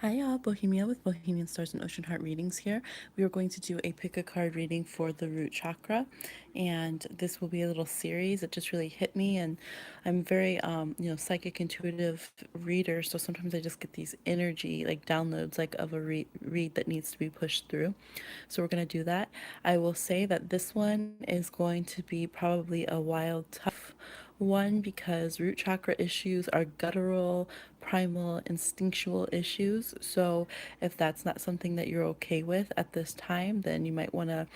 Hi, y'all. Bohemia with Bohemian Stars and Ocean Heart readings here. We are going to do a pick a card reading for the root chakra, and this will be a little series. It just really hit me, and I'm very, psychic, intuitive reader. So sometimes I just get these energy, like downloads, like of a read that needs to be pushed through. So we're gonna do that. I will say that this one is going to be probably a wild, tough one because root chakra issues are guttural, primal, instinctual issues. So if that's not something that you're okay with at this time, then you might want to,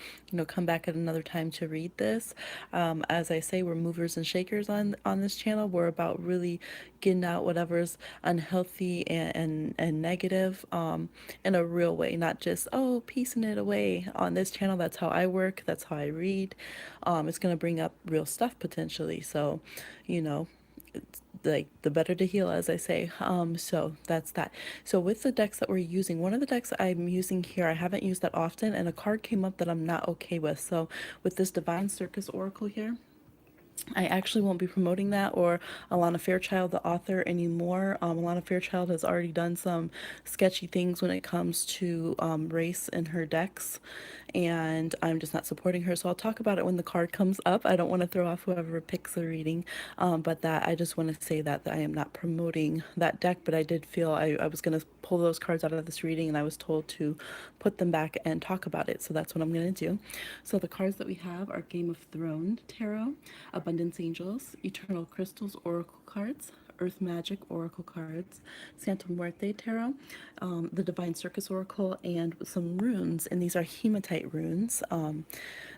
come back at another time to read this. As I say, we're movers and shakers on this channel. We're about really getting out whatever's unhealthy and negative in a real way, not just piecing it away on this channel. That's how I work. That's how I read. It's going to bring up real stuff potentially. So, you know, it's like the better to heal, as I say. So that's that. So with the decks that we're using, one of the decks I'm using here, I haven't used that often, and a card came up that I'm not okay with. So with this Divine Circus Oracle here, I actually won't be promoting that or Alana Fairchild, the author, anymore. Alana Fairchild has already done some sketchy things when it comes to race in her decks, and I'm just not supporting her. So I'll talk about it when the card comes up. I don't want to throw off whoever picks the reading, but that I just want to say that I am not promoting that deck, but I did feel I was going to pull those cards out of this reading, and I was told to put them back and talk about it. So that's what I'm going to do. So the cards that we have are Game of Thrones Tarot, Abundance Angels, Eternal Crystals Oracle cards, Earth Magic Oracle cards, Santa Muerte Tarot, the Divine Circus Oracle, and some runes. And these are hematite runes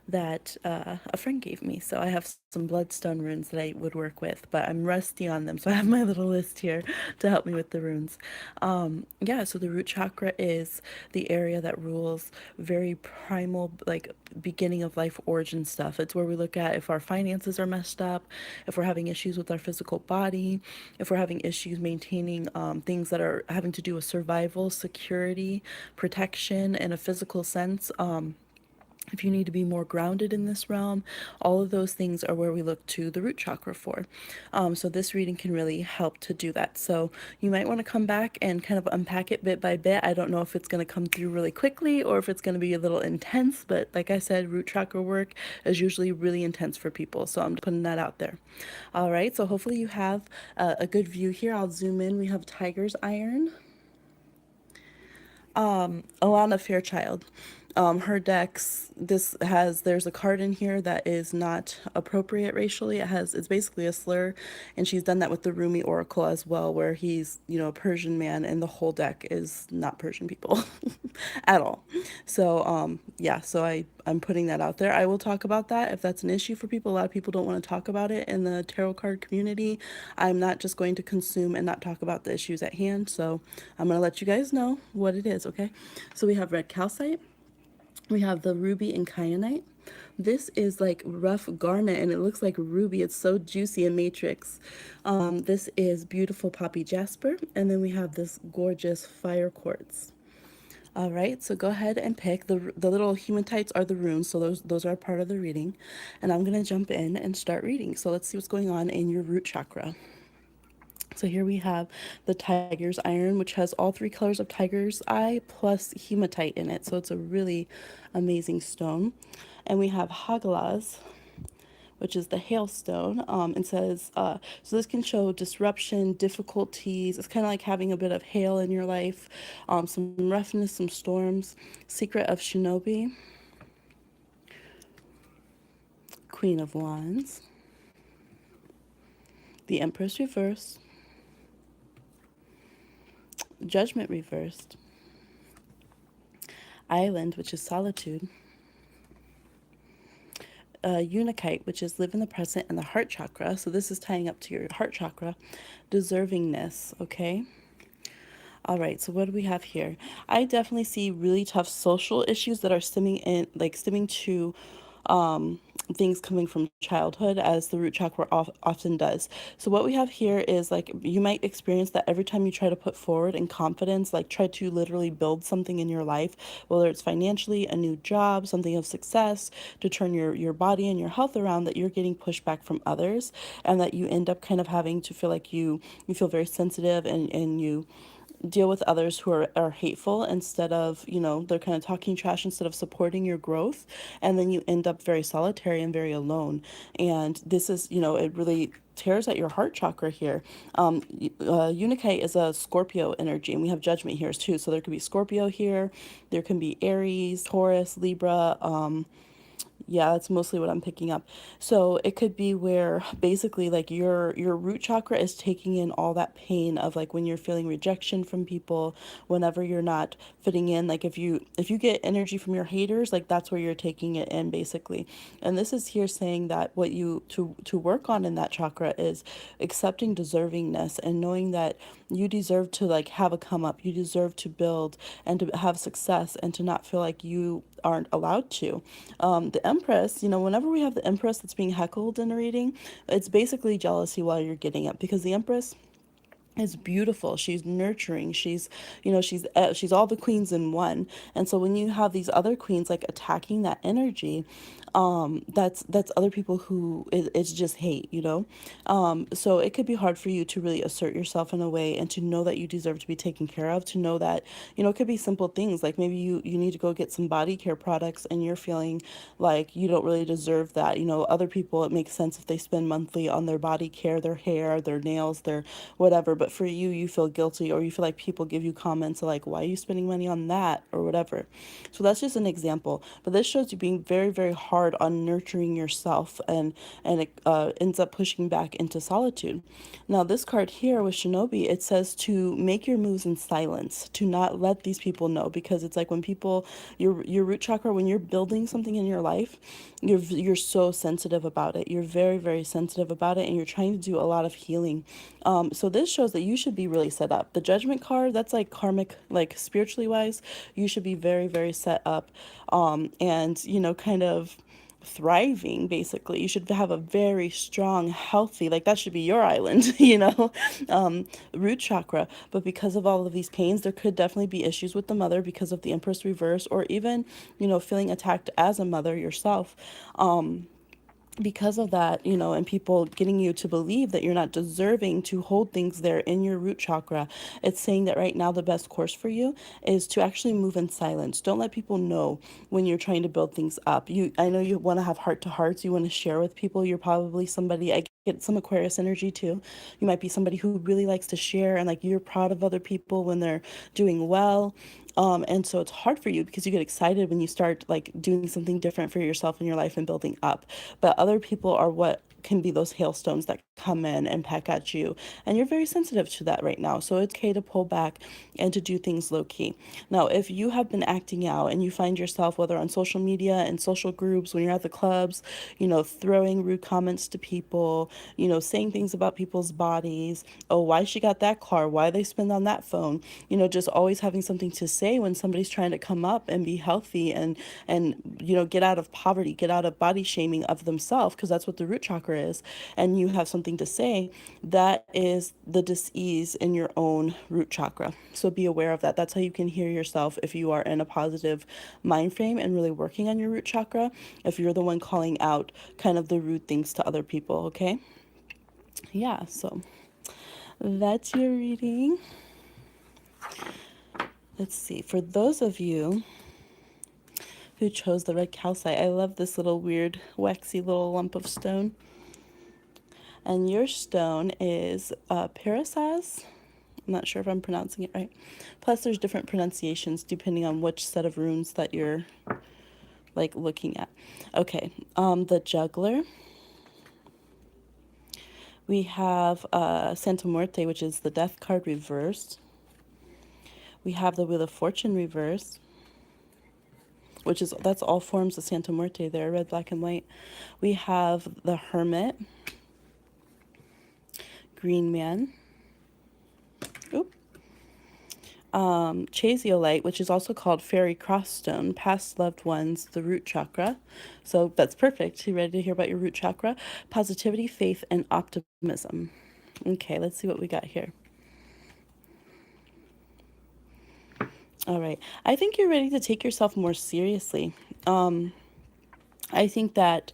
that a friend gave me. So I have some bloodstone runes that I would work with, but I'm rusty on them. So I have my little list here to help me with the runes. Yeah, so the root chakra is the area that rules very primal, like beginning of life origin stuff. It's where we look at if our finances are messed up, if we're having issues with our physical body, if we're having issues maintaining things that are having to do with survival, security, protection in a physical sense. If you need to be more grounded in this realm, all of those things are where we look to the root chakra for. So this reading can really help to do that. So you might want to come back and kind of unpack it bit by bit. I don't know if it's going to come through really quickly or if it's going to be a little intense, but like I said, root chakra work is usually really intense for people. So I'm just putting that out there. All right, so hopefully you have a good view here. I'll zoom in. We have Tiger's Iron, Alana Fairchild. Her decks, there's a card in here that is not appropriate racially. It's basically a slur, and she's done that with the Rumi Oracle as well, where he's, a Persian man, and the whole deck is not Persian people at all. So, yeah, so I'm putting that out there. I will talk about that if that's an issue for people. A lot of people don't want to talk about it in the tarot card community. I'm not just going to consume and not talk about the issues at hand. So I'm going to let you guys know what it is, okay? So we have red calcite. We have the ruby and kyanite. This is like rough garnet and it looks like ruby. It's so juicy and matrix. This is beautiful poppy jasper. And then we have this gorgeous fire quartz. All right, so go ahead and pick. The little hematites are the runes, so those are part of the reading. And I'm going to jump in and start reading. So let's see what's going on in your root chakra. So here we have the tiger's iron, which has all three colors of tiger's eye plus hematite in it. So it's a really amazing stone. And we have Hagalaz, which is the hailstone. And says, so this can show disruption, difficulties. It's kind of like having a bit of hail in your life, some roughness, some storms. Secret of Shinobi, Queen of Wands, the Empress reversed, Judgment reversed, Island, which is solitude, Unikite, which is live in the present and the heart chakra. So this is tying up to your heart chakra, deservingness, okay? All right, so what do we have here? I definitely see really tough social issues that are stemming to things coming from childhood, as the root chakra often does. So what we have here is like you might experience that every time you try to put forward in confidence, like try to literally build something in your life, whether it's financially, a new job, something of success, to turn your body and your health around, that you're getting pushback from others, and that you end up kind of having to feel like you feel very sensitive, and you deal with others who are hateful instead of, they're kind of talking trash instead of supporting your growth. And then you end up very solitary and very alone. And this is, it really tears at your heart chakra here. Unikite is a Scorpio energy, and we have judgment here too. So there could be Scorpio here, there can be Aries, Taurus, Libra. Yeah, that's mostly what I'm picking up. So it could be where basically like your root chakra is taking in all that pain of like when you're feeling rejection from people, whenever you're not fitting in, like if you get energy from your haters, like that's where you're taking it in basically. And this is here saying that what you to work on in that chakra is accepting deservingness and knowing that you deserve to like have a come up, you deserve to build and to have success and to not feel like you aren't allowed to. The Empress, whenever we have the Empress that's being heckled in a reading, it's basically jealousy while you're getting it, because the Empress is beautiful, she's nurturing, she's all the queens in one. And so when you have these other queens like attacking that energy, that's other people who it's just hate, so it could be hard for you to really assert yourself in a way and to know that you deserve to be taken care of, to know that, it could be simple things like maybe you need to go get some body care products and you're feeling like you don't really deserve that. Other people, it makes sense if they spend monthly on their body care, their hair, their nails, their whatever. But for you, you feel guilty, or you feel like people give you comments like, why are you spending money on that or whatever. So that's just an example. But this shows you being very, very hard on nurturing yourself, and it ends up pushing back into solitude. Now, this card here with Shinobi, it says to make your moves in silence, to not let these people know, because it's like when people, your root chakra, when you're building something in your life, you're so sensitive about it. You're very, very sensitive about it, and you're trying to do a lot of healing. So this shows that you should be really set up. The Judgment card, that's like karmic, like spiritually wise, you should be very, very set up, and kind of thriving. Basically, you should have a very strong, healthy, like that should be your island, root chakra. But because of all of these pains, there could definitely be issues with the mother because of the Empress reverse, or even feeling attacked as a mother yourself. Because of that, and people getting you to believe that you're not deserving to hold things there in your root chakra, it's saying that right now the best course for you is to actually move in silence. Don't let people know when you're trying to build things up. I know you want to have heart to hearts, you want to share with people. You're probably somebody, I get some Aquarius energy too. You might be somebody who really likes to share, and like you're proud of other people when they're doing well. And so it's hard for you because you get excited when you start like doing something different for yourself in your life and building up. But other people are what can be those hailstones that come in and peck at you. And you're very sensitive to that right now. So it's okay to pull back and to do things low key. Now, if you have been acting out and you find yourself, whether on social media and social groups, when you're at the clubs, throwing rude comments to people, saying things about people's bodies, oh, why she got that car, why they spend on that phone, just always having something to say when somebody's trying to come up and be healthy and get out of poverty, get out of body shaming of themselves, because that's what the root chakra is, and you have something to say, that is the dis-ease in your own root chakra. So be aware of that. That's how you can hear yourself if you are in a positive mind frame and really working on your root chakra, if you're the one calling out kind of the rude things to other people. Okay, yeah, so that's your reading. Let's see, for those of you who chose the red calcite, I love this little weird waxy little lump of stone. And your stone is Parasaz. I'm not sure if I'm pronouncing it right. Plus there's different pronunciations depending on which set of runes that you're like looking at. Okay, the Juggler. We have Santa Muerte, which is the Death card reversed. We have the Wheel of Fortune reversed, which is, that's all forms of Santa Muerte there, red, black, and white. We have the Hermit, Green Man, oop, Chasiolite, which is also called Fairy Crossstone, past loved ones, the root chakra. So that's perfect. You ready to hear about your root chakra? Positivity, faith, and optimism. Okay, let's see what we got here. All right. I think you're ready to take yourself more seriously. I think that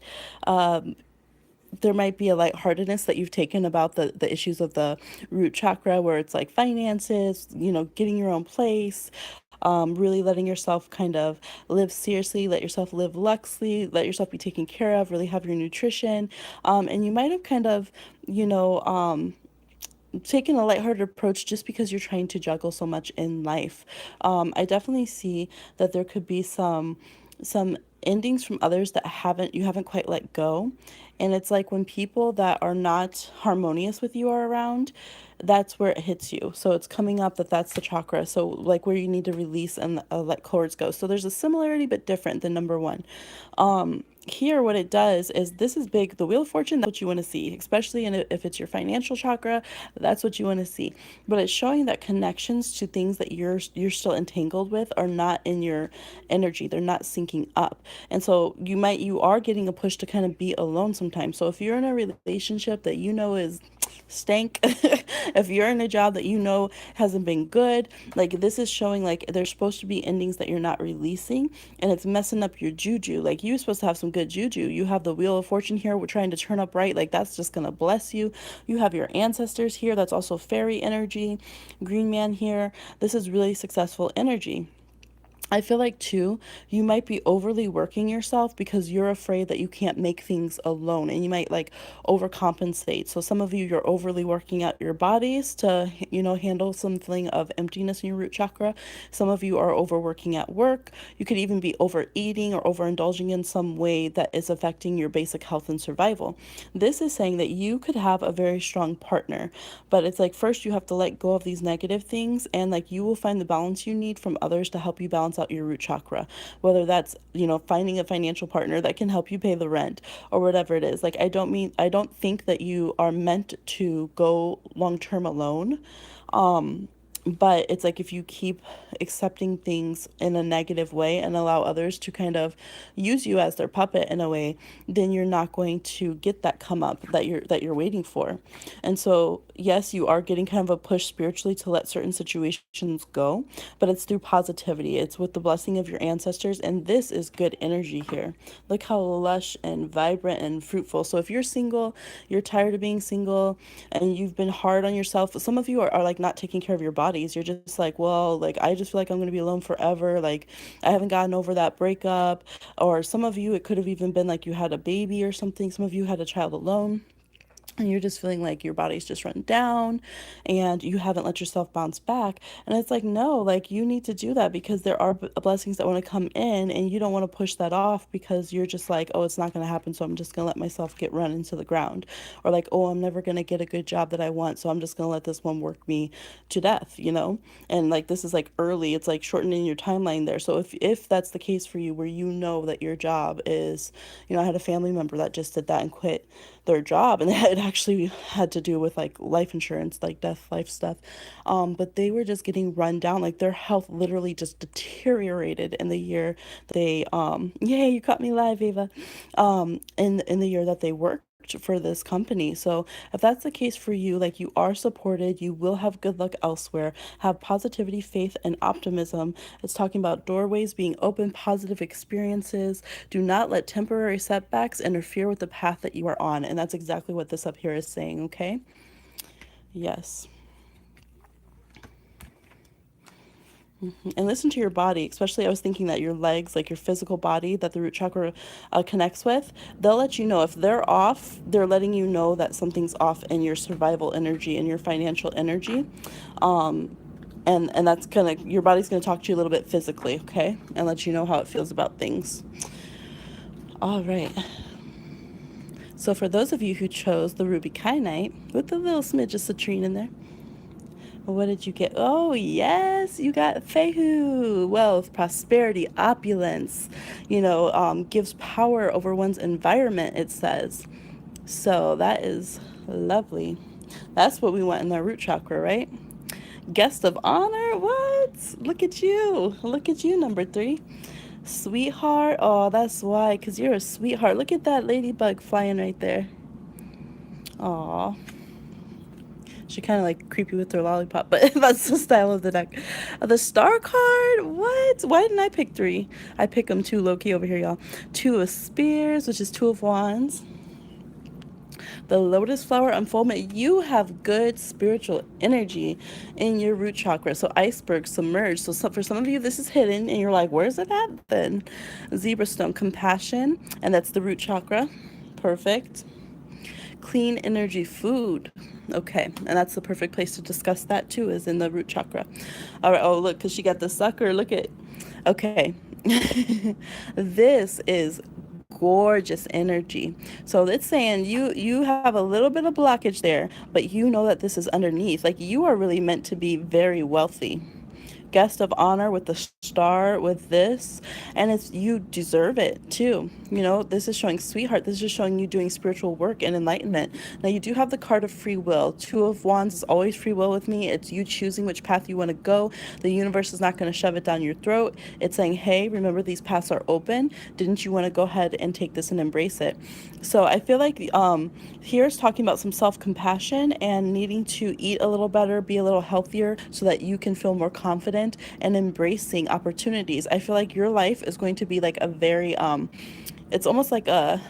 there might be a lightheartedness that you've taken about the issues of the root chakra, where it's like finances, getting your own place, really letting yourself kind of live seriously, let yourself live luxury, let yourself be taken care of, really have your nutrition. And you might have kind of, you know, taking a lighthearted approach just because you're trying to juggle so much in life. I definitely see that there could be some endings from others that you haven't quite let go. And it's like when people that are not harmonious with you are around, that's where it hits you. So it's coming up that that's the chakra. So like where you need to release and let cords go. So there's a similarity but different than number one. Here what it does is, this is big, the wheel of fortune, that's what you want to see, especially if it's your financial chakra, that's what you want to see. But it's showing that connections to things that you're still entangled with are not in your energy, they're not syncing up. And so you are getting a push to kind of be alone sometimes. So if you're in a relationship that is stank, if you're in a job that hasn't been good, like this is showing like there's supposed to be endings that you're not releasing, and it's messing up your juju. Like you're supposed to have some good juju. You have the wheel of fortune here, we're trying to turn up right, like that's just gonna bless you. You have your ancestors here, that's also fairy energy, green man here. This is really successful energy. I feel like too, you might be overly working yourself because you're afraid that you can't make things alone, and you might like overcompensate. So some of you, you're overly working out your bodies to, handle some feeling of emptiness in your root chakra. Some of you are overworking at work. You could even be overeating or overindulging in some way that is affecting your basic health and survival. This is saying that you could have a very strong partner, but it's like first you have to let go of these negative things, and like you will find the balance you need from others to help you balance out your root chakra, whether that's finding a financial partner that can help you pay the rent or whatever it is. Like I don't think that you are meant to go long term alone. But it's like if you keep accepting things in a negative way and allow others to kind of use you as their puppet in a way, then you're not going to get that come up that you're waiting for. And so yes, you are getting kind of a push spiritually to let certain situations go, but it's through positivity, it's with the blessing of your ancestors, and this is good energy here. Look how lush and vibrant and fruitful. So if you're single, you're tired of being single, and you've been hard on yourself. Some of you are like not taking care of your bodies. You're just like, well, like I just feel like I'm going to be alone forever. Like I haven't gotten over that breakup. Or some of you, it could have even been like you had a baby or something. Some of you had a child alone, and you're just feeling like your body's just run down and you haven't let yourself bounce back. And it's like, no, like you need to do that because there are blessings that want to come in, and you don't want to push that off because you're just like, oh, it's not going to happen, so I'm just going to let myself get run into the ground. Or like, oh, I'm never going to get a good job that I want, so I'm just going to let this one work me to death. And like this is like early, it's like shortening your timeline there. So if that's the case for you, where that your job is, I had a family member that just did that and quit their job, and it actually had to do with like life insurance, like death life stuff. But they were just getting run down, like their health literally just deteriorated in the year they yay, you caught me live, Ava. In the year that they worked for this company. So if that's the case for you, like you are supported, you will have good luck elsewhere. Have positivity, faith, and optimism. It's talking about doorways being open, positive experiences. Do not let temporary setbacks interfere with the path that you are on. And that's exactly what this up here is saying, okay? Yes. And listen to your body, especially I was thinking that your legs, like your physical body that the root chakra connects with, they'll let you know if they're off. They're letting you know that something's off in your survival energy and your financial energy. And that's gonna, your body's gonna talk to you a little bit physically, okay, and let you know how it feels about things. All right. So for those of you who chose the ruby kyanite with a little smidge of citrine in there, what did you get? Oh, yes, you got Fehu. Wealth, prosperity, opulence, gives power over one's environment, it says. So that is lovely. That's what we want in our root chakra, right? Guest of honor? What? Look at you. Look at you, number 3. Sweetheart. Oh, that's why, because you're a sweetheart. Look at that ladybug flying right there. Aw. She kind of like creepy with her lollipop, but that's the style of the deck. The star card? What? Why didn't I pick 3? I pick them 2 low-key over here, y'all. 2 of spears, which is 2 of wands. the lotus flower unfoldment. You have good spiritual energy in your root chakra. So iceberg, submerged. So for some of you, this is hidden and you're like, where's it at then? Zebra stone, compassion, and that's the root chakra. Perfect. Clean energy, food. Okay, and that's the perfect place to discuss that too, is in the root chakra. All right, oh, look, because she got the sucker. Look at, okay. This is gorgeous energy. So it's saying you have a little bit of blockage there, but you know that this is underneath. Like, you are really meant to be very wealthy. Guest of honor with the star with this, and it's, you deserve it too. You know, this is showing sweetheart, this is showing you doing spiritual work and enlightenment. Now you do have the card of free will. Two of wands is always free will with me. It's you choosing which path you want to go. The universe is not going to shove it down your throat. It's saying, hey, remember, these paths are open. Didn't you want to go ahead and take this and embrace it? So I feel like here's talking about some self-compassion and needing to eat a little better, be a little healthier, so that you can feel more confident and embracing opportunities. I feel like your life is going to be like a very it's almost like a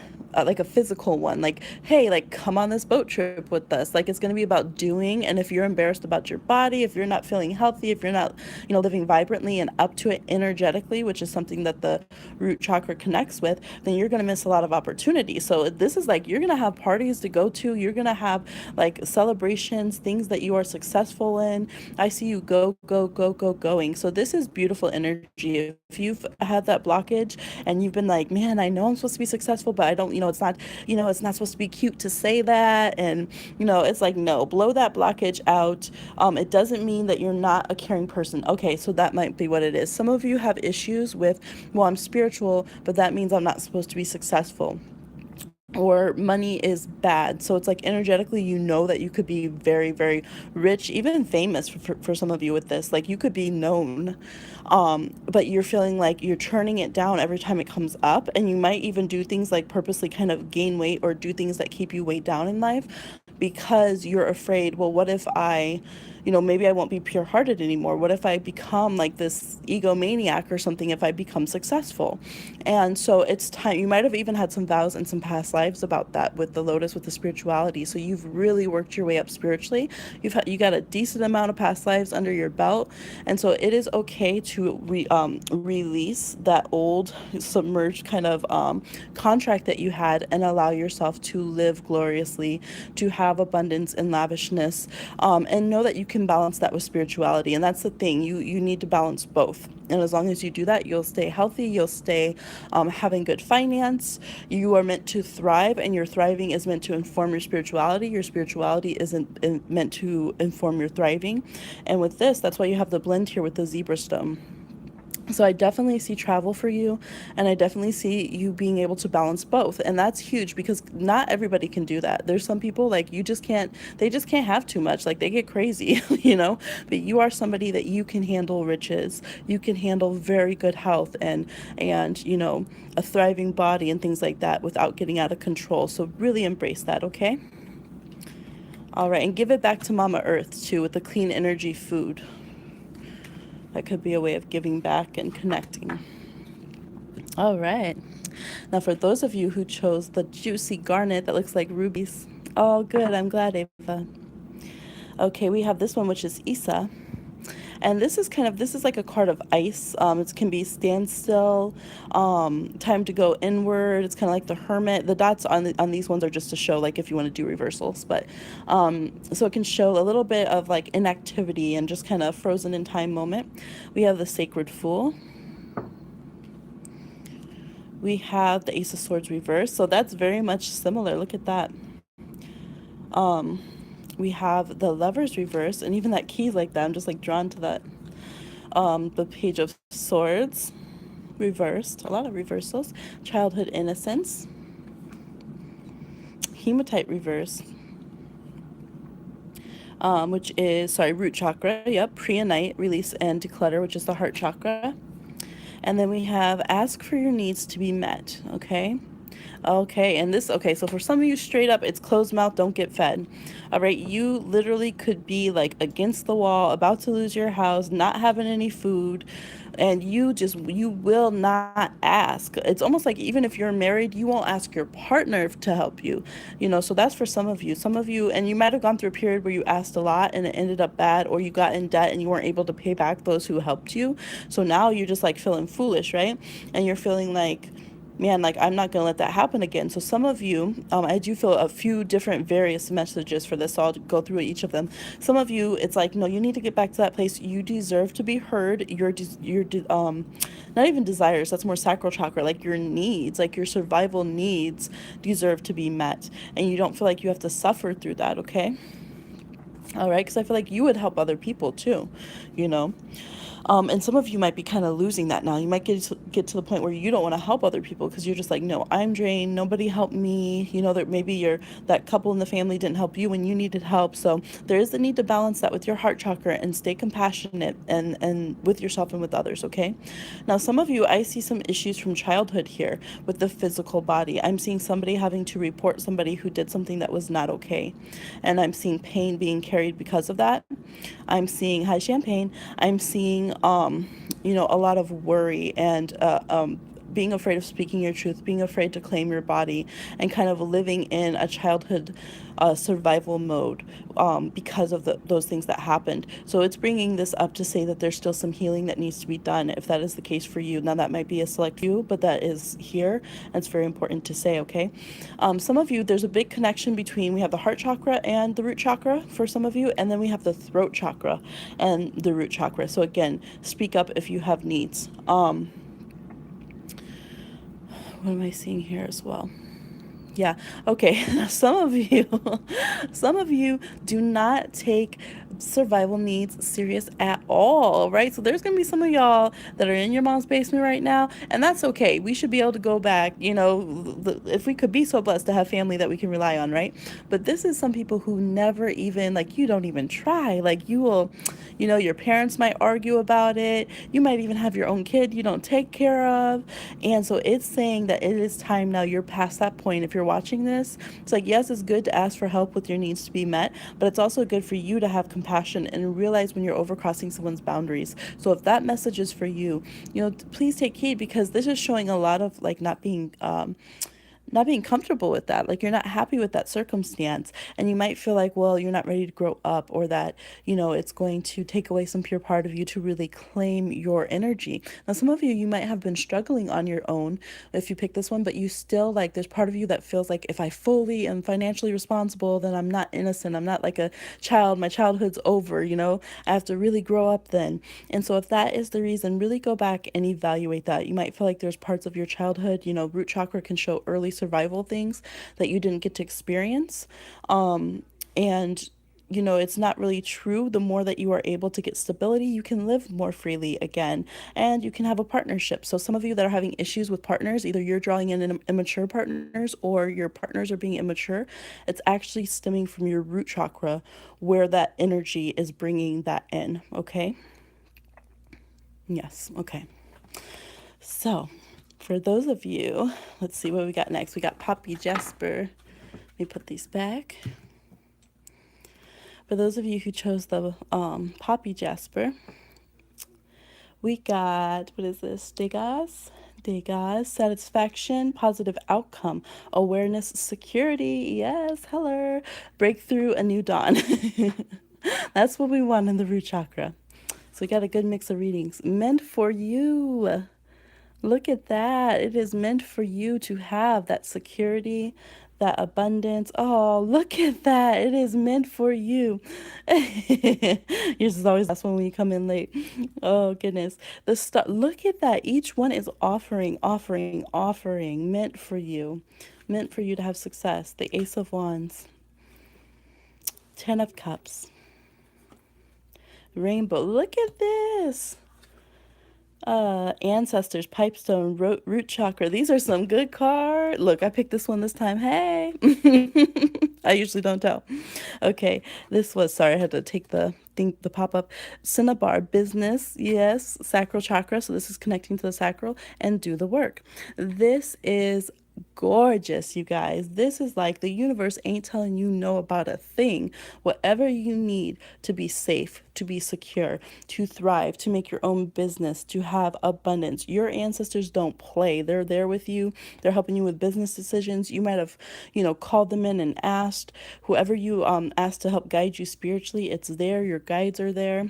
physical one, like, hey, like, come on this boat trip with us. Like, it's going to be about doing. And if you're embarrassed about your body, if you're not feeling healthy, if you're not, you know, living vibrantly and up to it energetically, which is something that the root chakra connects with, then you're going to miss a lot of opportunities. So this is like, you're going to have parties to go to, you're going to have like celebrations, things that you are successful in. I see you going. So this is beautiful energy. If you've had that blockage and you've been like, man, I know I'm supposed to be successful, but I don't, you know, it's not, you know, it's not supposed to be cute to say that. And, you know, it's like, no, blow that blockage out. It doesn't mean that you're not a caring person. Okay, so that might be what it is. Some of you have issues with, well, I'm spiritual, but that means I'm not supposed to be successful, or money is bad. So it's like, energetically, you know that you could be very, very rich, even famous for some of you with this. Like, you could be known, but you're feeling like you're turning it down every time it comes up. And you might even do things like purposely kind of gain weight or do things that keep you weighed down in life, because you're afraid, well, what if I, you know, maybe I won't be pure hearted anymore? What if I become like this egomaniac or something if I become successful? And so it's time. You might have even had some vows in some past lives about that with the lotus, with the spirituality. So you've really worked your way up spiritually. You got a decent amount of past lives under your belt. And so it is okay to release that old submerged kind of contract that you had, and allow yourself to live gloriously, to have abundance and lavishness, and know that you can balance that with spirituality. And that's the thing, you need to balance both. And as long as you do that, you'll stay healthy, you'll stay having good finance. You are meant to thrive, and your thriving is meant to inform your spirituality. Your spirituality isn't meant to inform your thriving. And with this, that's why you have the blend here with the zebra stone. So I definitely see travel for you, and I definitely see you being able to balance both. And that's huge, because not everybody can do that. There's some people, like, you just can't, they just can't have too much. Like, they get crazy, you know, but you are somebody that you can handle riches. You can handle very good health and, you know, a thriving body and things like that without getting out of control. So really embrace that. Okay. All right. And give it back to Mama Earth too, with the clean energy food. That could be a way of giving back and connecting. All right. Now, for those of you who chose the juicy garnet that looks like rubies, oh, good. I'm glad, Ava. Okay, we have this one, which is Isa. And this is like a card of ice. It can be standstill, time to go inward. It's kind of like the hermit. The dots on these ones are just to show, like, if you want to do reversals. But so it can show a little bit of like inactivity and just kind of frozen in time moment. We have the sacred fool. We have the Ace of Swords reverse. So that's very much similar. Look at that. We have the Lovers reverse, and even that key is like that. I'm just like drawn to that. The Page of Swords reversed. A lot of reversals. Childhood innocence. Hematite reverse. Which is, root chakra. Yep. Preonite, release and declutter, which is the heart chakra. And then we have ask for your needs to be met. Okay. Okay, and this, okay, so for some of you, straight up, it's closed mouth, don't get fed. All right, you literally could be like against the wall, about to lose your house, not having any food, and you will not ask. It's almost like even if you're married, you won't ask your partner to help you, so that's for some of you. Some of you, and you might have gone through a period where you asked a lot and it ended up bad, or you got in debt and you weren't able to pay back those who helped you. So now you're just like feeling foolish, right? And you're feeling like, man, like I'm not going to let that happen again. So some of you, I do feel a few different various messages for this, so I'll go through each of them. Some of you, it's like, no, you need to get back to that place. You deserve to be heard. Not even desires, that's more sacral chakra, like your needs, like your survival needs deserve to be met, and you don't feel like you have to suffer through that. Okay. All right, because I feel like you would help other people too, you know. And some of you might be kind of losing that now. You might get to the point where you don't want to help other people because you're just like, no, I'm drained. Nobody helped me. That maybe that couple in the family didn't help you when you needed help. So there is the need to balance that with your heart chakra and stay compassionate and with yourself and with others. Okay. Now, some of you, I see some issues from childhood here with the physical body. I'm seeing somebody having to report somebody who did something that was not okay, and I'm seeing pain being carried because of that. I'm seeing high champagne. I'm seeing, a lot of worry and being afraid of speaking your truth, being afraid to claim your body, and kind of living in a childhood survival mode because of those things that happened. So it's bringing this up to say that there's still some healing that needs to be done if that is the case for you. Now, that might be a select few, but that is here, and it's very important to say, okay? Some of you, there's a big connection between, we have the heart chakra and the root chakra for some of you, and then we have the throat chakra and the root chakra. So again, speak up if you have needs. What am I seeing here as well? Yeah. Okay. Some of you, some of you do not take survival needs serious at all, right? So there's gonna be some of y'all that are in your mom's basement right now, and that's okay. We should be able to go back, if we could be so blessed to have family that we can rely on, right? But this is some people who never even, like, you don't even try. Like, you will, your parents might argue about it. You might even have your own kid you don't take care of. And so it's saying that it is time now. You're past that point. If you're watching this, it's like, yes, it's good to ask for help with your needs to be met, but it's also good for you to have compassion and realize when you're overcrossing someone's boundaries. So if that message is for you, please take heed, because this is showing a lot of like not being comfortable with that. Like, you're not happy with that circumstance, and you might feel like, well, you're not ready to grow up, or that, it's going to take away some pure part of you to really claim your energy. Now, some of you, you might have been struggling on your own if you pick this one, but you still, like, there's part of you that feels like, if I fully am financially responsible, then I'm not innocent. I'm not like a child. My childhood's over, I have to really grow up then. And so if that is the reason, really go back and evaluate that. You might feel like there's parts of your childhood, root chakra can show early survival things that you didn't get to experience. And it's not really true. The more that you are able to get stability, you can live more freely again, and you can have a partnership. So some of you that are having issues with partners, either you're drawing in immature partners or your partners are being immature, it's actually stemming from your root chakra, where that energy is bringing that in. Okay. Yes. Okay. So for those of you, let's see what we got next. We got Poppy Jasper. Let me put these back. For those of you who chose the Poppy Jasper, we got, what is this? Degas, satisfaction, positive outcome, awareness, security. Yes, hello. Breakthrough, a new dawn. That's what we want in the root chakra. So we got a good mix of readings meant for you. Look at that. It is meant for you to have that security, that abundance. Oh, look at that. It is meant for you. Yours is always the last one when you come in late. Oh, goodness. Look at that. Each one is offering, meant for you. Meant for you to have success. The Ace of Wands. 10 of Cups. Rainbow. Look at this. Ancestors, pipestone, root chakra. These are some good cards. Look, I picked this one this time. Hey. I usually don't tell. Okay, this was, sorry, I had to take the pop-up. Cinnabar, business, yes, sacral chakra. So this is connecting to the sacral, and do the work. This is gorgeous, you guys. This is like the universe ain't telling you no about a thing. Whatever you need to be safe, to be secure, to thrive, to make your own business, to have abundance. Your ancestors don't play. They're there with you. They're helping you with business decisions. You might have, called them in and asked. Whoever you asked to help guide you spiritually, it's there. Your guides are there.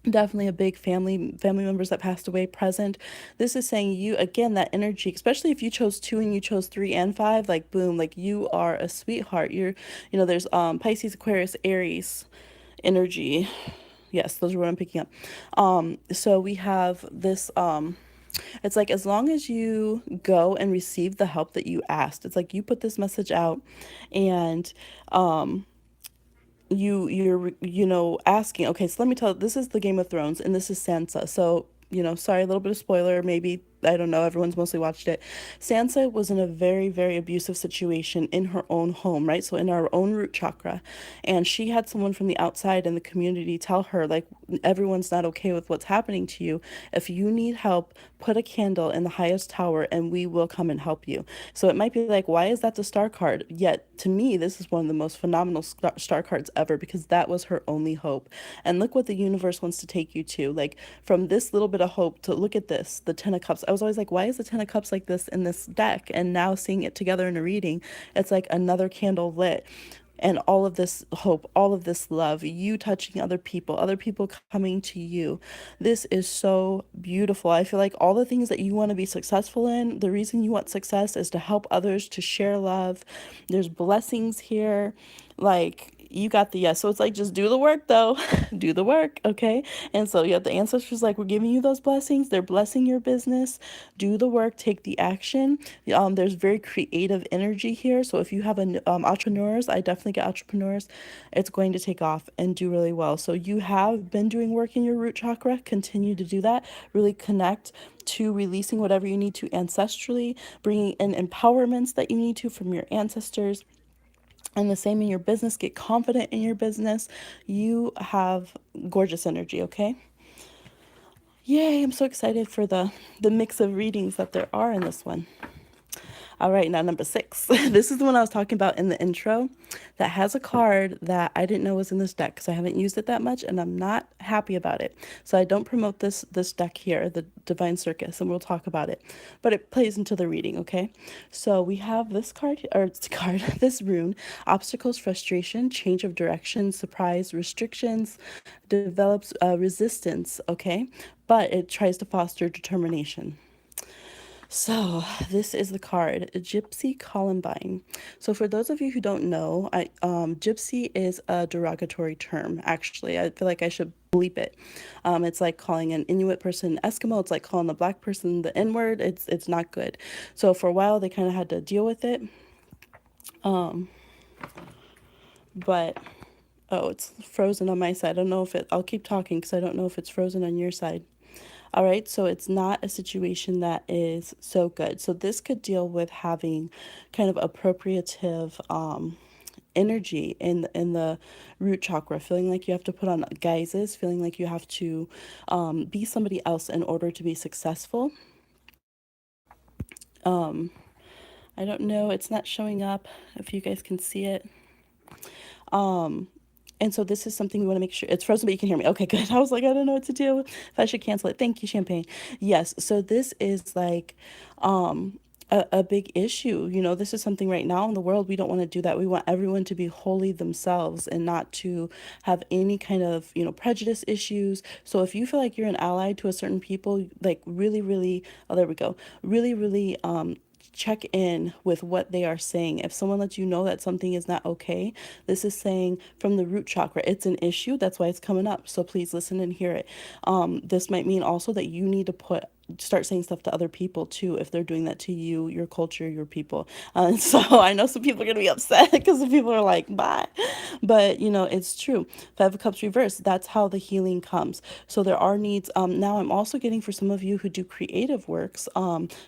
Definitely a big family members that passed away present. This is saying you again, that energy, especially if you chose 2 and you chose 3 and 5, like boom, like you are a sweetheart. You're, there's Pisces, Aquarius, Aries energy. Yes, those are what I'm picking up. So we have this it's like as long as you go and receive the help that you asked, it's like you put this message out, and you're asking, okay, so let me tell, this is the Game of Thrones and this is Sansa. So sorry, a little bit of spoiler, maybe, I don't know, everyone's mostly watched it. Sansa was in a very, very abusive situation in her own home, right? So in our own root chakra. And she had someone from the outside in the community tell her, like, everyone's not okay with what's happening to you. If you need help, put a candle in the highest tower and we will come and help you. So it might be like, why is that the star card? Yet to me, this is one of the most phenomenal star cards ever, because that was her only hope. And look what the universe wants to take you to. Like, from this little bit of hope to look at this, the Ten of Cups. I was always like, why is the Ten of Cups like this in this deck? And now seeing it together in a reading, it's like another candle lit, and all of this hope, all of this love, you touching other people coming to you. This is so beautiful. I feel like all the things that you want to be successful in, the reason you want success is to help others, to share love. There's blessings here. Like, you got the yes. So it's like, just do the work though. Do the work, okay? And so yeah, the ancestors, like, we're giving you those blessings. They're blessing your business. Do the work, take the action. There's very creative energy here. So if you have entrepreneurs, I definitely get entrepreneurs. It's going to take off and do really well. So you have been doing work in your root chakra. Continue to do that. Really connect to releasing whatever you need to ancestrally, bringing in empowerments that you need to from your ancestors. And the same in your business. Get confident in your business. You have gorgeous energy, okay? Yay, I'm so excited for the mix of readings that there are in this one. All right, now number 6. This is the one I was talking about in the intro that has a card that I didn't know was in this deck because I haven't used it that much and I'm not happy about it. So I don't promote this deck here, the Divine Circus, and we'll talk about it. But it plays into the reading, okay? So we have this card, or card, this rune: obstacles, frustration, change of direction, surprise, restrictions, develops resistance, okay? But it tries to foster determination. So this is the card, Gypsy Columbine. So for those of you who don't know, gypsy is a derogatory term. Actually, I feel like I should bleep it. It's like calling an Inuit person Eskimo. It's like calling a black person the N word. It's not good. So for a while they kind of had to deal with it. But oh, it's frozen on my side. I don't know if it. I'll keep talking because I don't know if it's frozen on your side. All right, so it's not a situation that is so good. So this could deal with having kind of appropriative energy in the root chakra, feeling like you have to put on guises, feeling like you have to be somebody else in order to be successful. I don't know, it's not showing up if you guys can see it. And so this is something we want to make sure it's frozen, but you can hear me. Okay, good. I was like, I don't know what to do, if I should cancel it. Thank you, Champagne. Yes. So this is like a big issue. This is something right now in the world. We don't want to do that. We want everyone to be wholly themselves and not to have any kind of, prejudice issues. So if you feel like you're an ally to a certain people, like really, really, oh, there we go. Really, really, check in with what they are saying. If someone lets you know that something is not okay, this is saying from the root chakra, it's an issue. That's why it's coming up. So please listen and hear it. This might mean also that you need to start saying stuff to other people too if they're doing that to you, your culture, your people. So I know some people are gonna be upset because some people are like, bye, but it's true. 5 of Cups reversed, that's how the healing comes. So there are needs. Now I'm also getting, for some of you who do creative works,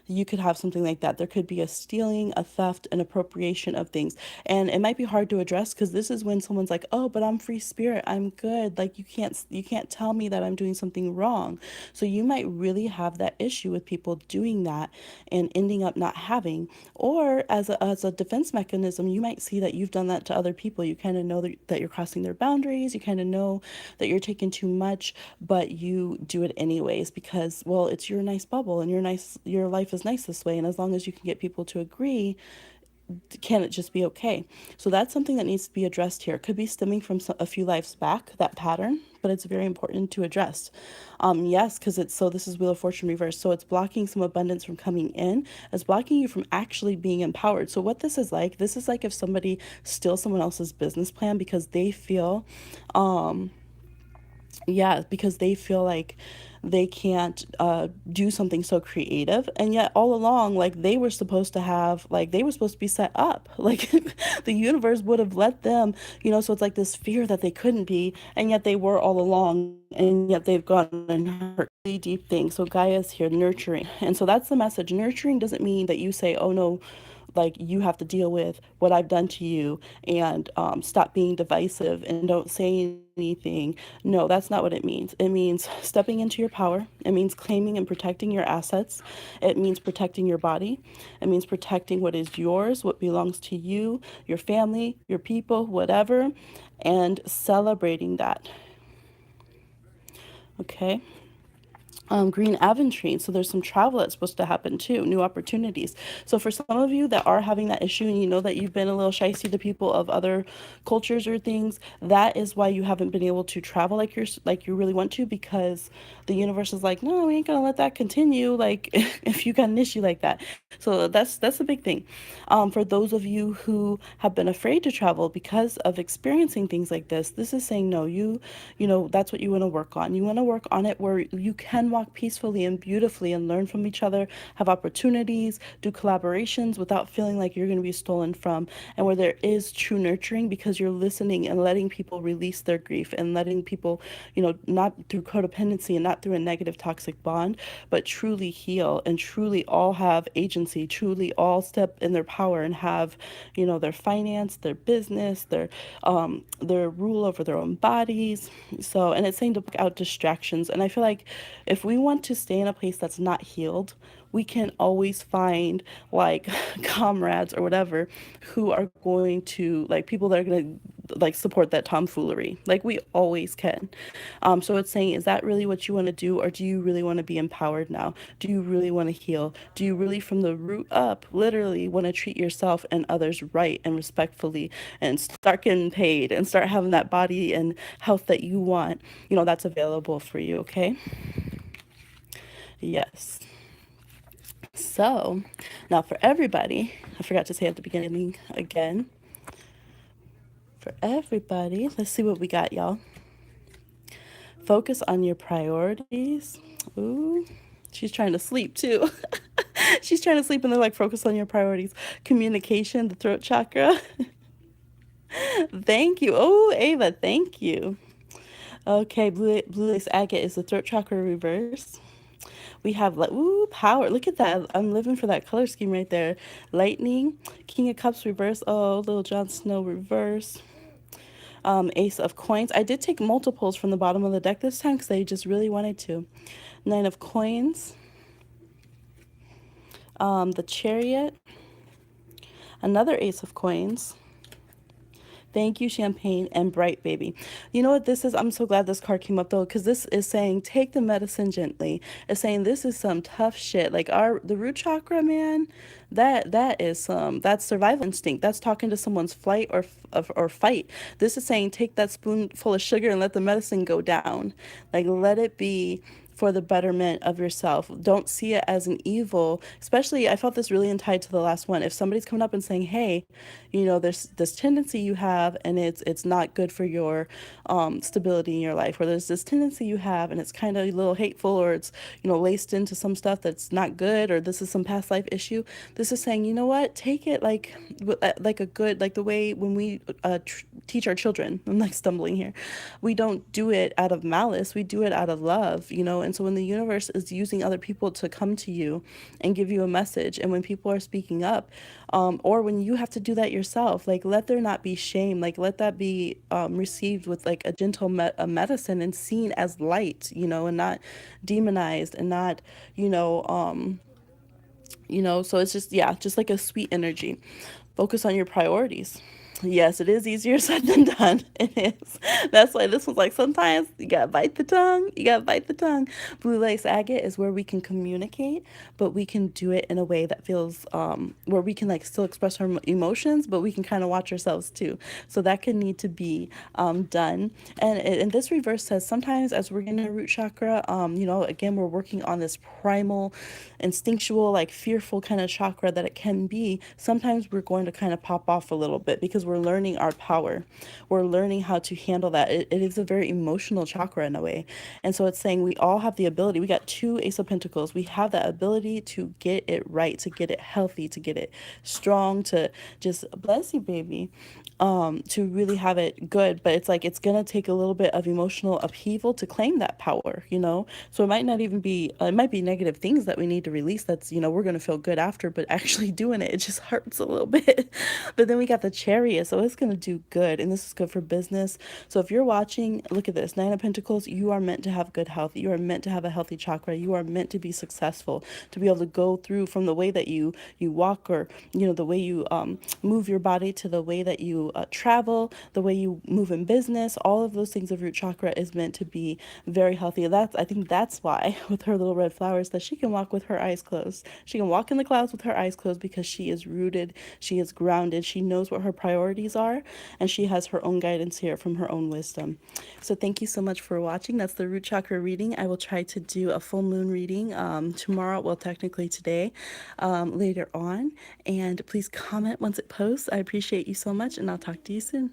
you could have something like that. There could be a stealing, a theft, an appropriation of things, and it might be hard to address because this is when someone's like, oh, but I'm free spirit, I'm good, like you can't tell me that I'm doing something wrong. So you might really have that that issue with people doing that and ending up not having. Or as a defense mechanism, you might see that you've done that to other people. You kind of know that you're crossing their boundaries. You kind of know that you're taking too much, but you do it anyways because, well, it's your nice bubble and your life is nice this way. And as long as you can get people to agree, can it just be okay? So that's something that needs to be addressed here. It could be stemming from a few lives back, that pattern, but it's very important to address. Yes, because it's so this is Wheel of Fortune reverse. So it's blocking some abundance from coming in. It's blocking you from actually being empowered. So what this is like if somebody steals someone else's business plan because they feel yeah, because they feel like they can't do something so creative, and yet all along, like they were supposed to have, like they were supposed to be set up, like the universe would have let them, you know. So it's like this fear that they couldn't be, and yet they were all along, and yet they've gone and hurt really deep things. So Gaia's here nurturing, and so that's the message. Nurturing doesn't mean that you say, oh no, like you have to deal with what I've done to you, and stop being divisive and don't say anything. No, that's not what it means. It means stepping into your power. It means claiming and protecting your assets. It means protecting your body. It means protecting what is yours, what belongs to you, your family, your people, whatever, and celebrating that. Okay. Green Aventrine. So there's some travel that's supposed to happen too, new opportunities. So for some of you that are having that issue and you know that you've been a little shysty to people of other cultures or things, that is why you haven't been able to travel like you really want to, because the universe is like, no, we ain't gonna let that continue. Like if you got an issue like that. So that's a big thing. For those of you who have been afraid to travel because of experiencing things like this is saying no. You know that's what you want to work on. You want to work on it where you can walk peacefully and beautifully and learn from each other, have opportunities, do collaborations without feeling like you're going to be stolen from, and where there is true nurturing because you're listening and letting people release their grief and letting people, you know, not through codependency and not through a negative toxic bond, but truly heal and truly all have agency, truly all step in their power and have, you know, their finance, their business, their rule over their own bodies. So, and it's saying to block out distractions. And I feel like if we want to stay in a place that's not healed, we can always find like comrades or whatever who are going to, like, people that are going to like support that tomfoolery. Like we always can. So it's saying, is that really what you want to do, or do you really want to be empowered now? Do you really want to heal? Do you really, from the root up, literally want to treat yourself and others right and respectfully, and start getting paid and start having that body and health that you want? You know, that's available for you. Okay. Yes. So now for everybody, I forgot to say at the beginning again, for everybody, let's see what we got, y'all. Focus on your priorities. Ooh, she's trying to sleep too. She's trying to sleep, and they're like, focus on your priorities. Communication, the throat chakra. Thank you. Oh, Ava, thank you. Okay, blue lace agate is the throat chakra reverse. We have like, ooh, power. Look at that. I'm living for that color scheme right there. Lightning, King of Cups reverse. Oh, little Jon Snow reverse. Ace of Coins. I did take multiples from the bottom of the deck this time because I just really wanted to. Nine of Coins. The Chariot. Another Ace of Coins. Thank you, Champagne and Bright Baby. You know what this is? I'm so glad this card came up though, because this is saying take the medicine gently. It's saying this is some tough shit. Like the root chakra, man, that is that's survival instinct. That's talking to someone's flight or fight. This is saying take that spoonful of sugar and let the medicine go down. Like let it be for the betterment of yourself. Don't see it as an evil. Especially, I felt this really in tied to the last one. If somebody's coming up and saying, "Hey, you know, there's this tendency you have, and it's not good for your stability in your life," or there's this tendency you have, and it's kind of a little hateful, or it's, you know, laced into some stuff that's not good, or this is some past life issue. This is saying, you know what, take it like a good, like the way when we teach our children. I'm like stumbling here. We don't do it out of malice. We do it out of love, you know, And so when the universe is using other people to come to you and give you a message, and when people are speaking up, or when you have to do that yourself, like let there not be shame, like let that be received with like a gentle medicine and seen as light, and not demonized, and not, you know, so it's just, yeah, just like a sweet energy. Focus on your priorities. Yes, it is easier said than done. It is. That's why this one's like sometimes you gotta bite the tongue. You gotta bite the tongue. Blue lace agate is where we can communicate, but we can do it in a way that feels where we can like still express our emotions, but we can kind of watch ourselves too. So that can need to be done. And this reverse says sometimes as we're getting a root chakra, again we're working on this primal, instinctual, like fearful kind of chakra that it can be. Sometimes we're going to kind of pop off a little bit because we're learning our power. We're learning how to handle that. It is a very emotional chakra in a way. And so it's saying we all have the ability. We got two Ace of Pentacles. We have that ability to get it right, to get it healthy, to get it strong, to just bless you, baby, to really have it good. But it's like it's gonna take a little bit of emotional upheaval to claim that power. So it might not even be, it might be negative things that we need to release. That's, we're gonna feel good after, but actually doing it just hurts a little bit. But then we got the Chariot, so it's gonna do good, and this is good for business. So if you're watching, look at this Nine of Pentacles. You are meant to have good health. You are meant to have a healthy chakra. You are meant to be successful, to be able to go through from the way that you walk, or the way you move your body, to the way that you travel, the way you move in business. All of those things of root chakra is meant to be very healthy. I think that's why with her little red flowers that she can walk with her eyes closed. She can walk in the clouds with her eyes closed because she is rooted, she is grounded, she knows what her priorities are, and she has her own guidance here from her own wisdom. So thank you so much for watching. That's the root chakra reading. I will try to do a full moon reading tomorrow, well, technically today, later on. And please comment once it posts. I appreciate you so much, and I'll talk to you soon.